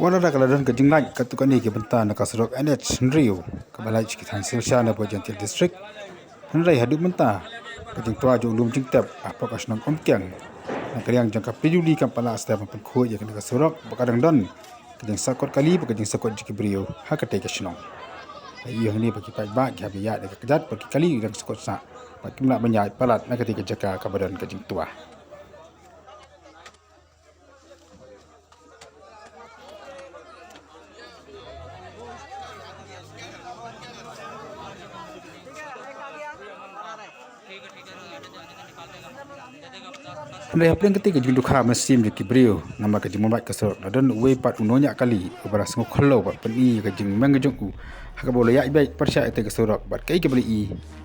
Wala da kala don ka jinglai ka tukani ke benta na kasrok NH Rio ka balai chikitan silsha na Bojantil district Henrai hadu benta ka jing tua jong lum jing tap apa kasnong omkyang na kriang jang ka pijuli kan pala sta pan kho ya kan kasrok bakadang don ka jing sakot kali ka jing sakot jikibrio ha ka te kasnong iyo ni bagi pai ba ka biya da ka jat bagi kali jang sakot sa pa kimla banyai palat na ketika jaka ka badan ka jing tua. Hendak apa yang ketika jeng dukha mesim di kibrio nama kajing membat kasrok dan uwe pat unonya kali beras ngoklo bat peni kajing mengjong u hak boleh ya baik persya ete kasrok bat kai ke beli i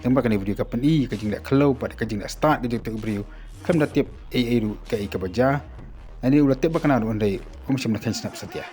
yang bakani video ka peni kajing dak klo bat kajing dak start kajing tek brio kam dak tiap ru kai ke baja ani ulah tiap bakana ondai kumsim nak snap setia.